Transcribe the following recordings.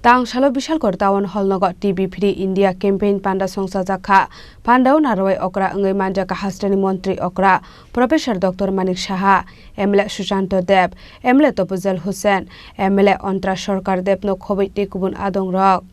Tang shalo bishal kor tawon holnogo TV Free India campaign panda songsa jakha pandao naroi okra ngai manja ka hastani montri okra Professor Dr. Manik Saha MLA Sushanto Deb MLA Topuzal Hussain MLA Ontra Sarkar Deb no khobai te kubun adong rok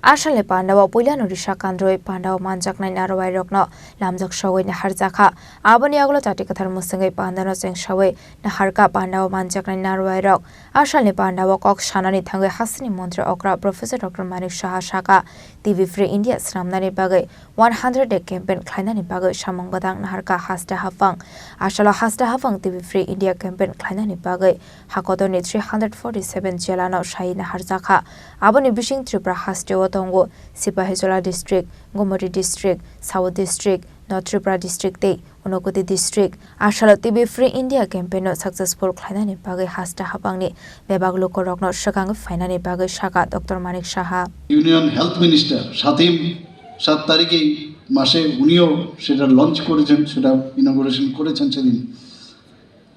Asale Pandao Puliano Risha Kandroi Pandao Manjak Nine Narwai Rokno Lamjak Shaway Naharjaka Abani Aglo Tatikatar Musangai Pandano Seng Shaway Naharka Pandao Manjak Nine Narwai Rok Asale Pandao Kok Shanani Tangai Hasani Montre Okra Professor Dr. Manik Saha Shaka TV Free India Sramnani Bagai 100 Day Campaign Klainani Bagai Shamong Badang Naharka Hasta Hafang Ashala Hasta Hafang TV Free India Campaign Klainani Bagai Hakodoni 347 Jelano Shai Naharjaka Abani Bishing Tripura Haste Tongo Sipahijola District, Gomori District, Sawo District, North Tripura District Day, Unokoti District, Ashala TV Free India campaign no successful Klainani Bagai Hasta Hapangni, Bebaglo Korokno Shakang Finani Bagai Shaka, Dr. Manik Saha. Union Health Minister, Shatim, Shat Tariki, Mashe, Unio, Shedar launch Korean, Shedar inauguration Korean Chedin.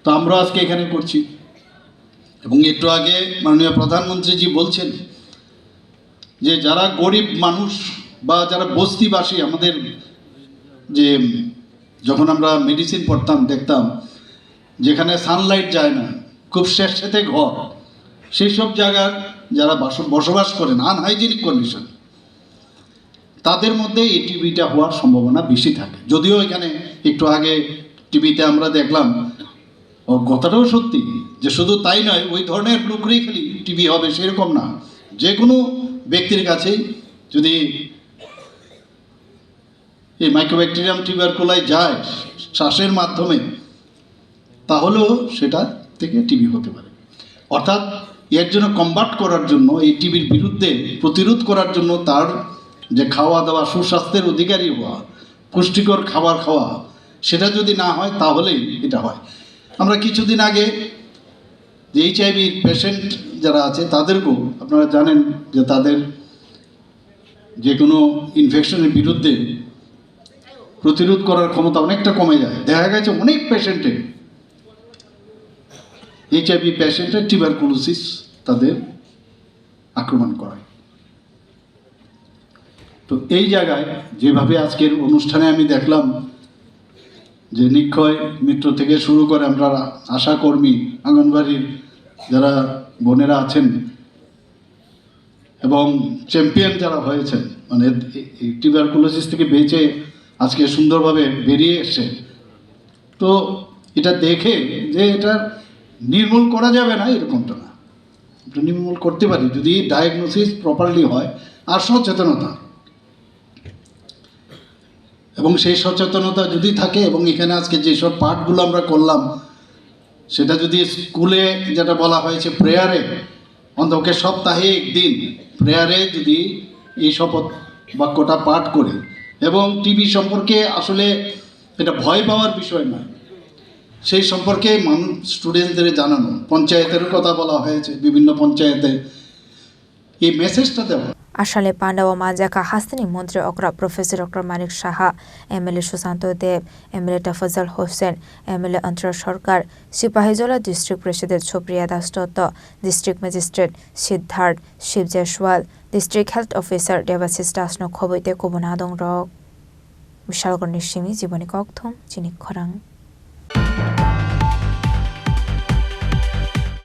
Tamras Kekane Kurchi, Bungetuage, Mania Pradhan Mantri বলছেন যে যারা গরিব মানুষ বা যারা বস্তিবাসী আমাদের যে যখন আমরা মেডিসিন পড়তাম দেখতাম যেখানে সানলাইট যায় না খুব শেষেতে ঘর সেই সব জায়গার যারা বসবাস করেন আনহাইজিনিক কন্ডিশন তাদের মধ্যে এই টিবিটা হওয়ার সম্ভাবনা বেশি থাকে যদিও এখানে একটু আগে টিবিতে আমরা দেখলাম ও কথাটাও সত্যি যে শুধু তাই নয় ওই ধরনের লোকরই খালি টিবি হবে সেরকম না যে কোনো ব্যক্তির কাছে যদি এই মাইক্রোব্যাকটেরিয়াম টিউবারকুলাই যায় শ্বাসের মাধ্যমে তাহলেও সেটা থেকে টিবি হতে পারে অর্থাৎ এর জন্য কমব্যাট করার জন্য এই টিবির বিরুদ্ধে প্রতিরোধ করার জন্য তার যে খাওয়া দাওয়া সুস্বাস্থ্যের অধিকারী হওয়া পুষ্টিকর খাবার খাওয়া সেটা যদি না হয় তাহলেই এটা হয় আমরা কিছুদিন আগে যে HIV পেশেন্ট যারা আছে তাদেরকেও আপনারা জানেন যে তাদের যে কোনো ইনফেকশনের বিরুদ্ধে প্রতিরোধ করার ক্ষমতা অনেকটা কমে যায় দেখা গেছে অনেক পেশেন্টে HIV পেশেন্টের টিউবারকুলোসিস তাদের আক্রমণ করে তো এই জায়গায় যেভাবে আজকের অনুষ্ঠানে আমি দেখলাম যে নিক্ষয় মিত্র থেকে শুরু করে আমরা আশাকর্মী আঙ্গনবাড়ির যারা বোনেরা আছেন এবং চ্যাম্পিয়ন যারা হয়েছেন মানে টিউবারকুলোসিস থেকে বেঁচে আজকে সুন্দরভাবে বেরিয়ে এসছে তো এটা দেখে যে এটা নির্মূল করা যাবে না এরকমটা না এটা নির্মূল করতে পারি যদি ডায়াগনোসিস প্রপারলি হয় আর সচেতনতা এবং সেই সচেতনতা যদি থাকে এবং এখানে আজকে যেসব পাঠগুলো আমরা করলাম সেটা যদি স্কুলে যেটা বলা হয়েছে প্রেয়ারে অন্তত সপ্তাহে একদিন প্রেয়ারে যদি এই শপথ বাক্যটা পাঠ করে এবং টিবি সম্পর্কে আসলে এটা ভয় পাওয়ার বিষয় নয় সেই সম্পর্কে মানুষ স্টুডেন্টদের জানানো পঞ্চায়েতের কথা বলা হয়েছে বিভিন্ন পঞ্চায়েতে এই মেসেজটা দেওয়া Asale Pandao Manjaka Hastani Montre Okra Professor Dr. Manik Saha MLA Sushanto Deb MLA Topuzal Hussain MLA Ontra Sarkar Sipahijola District President Supriya Das Toto District Magistrate Siddharth Shiv Jaiswal District Health Officer Devasis Das no Khoboite Kubun Adong Rok Bishalgor Nishimi Jiboni Kokthom Chinik Khorang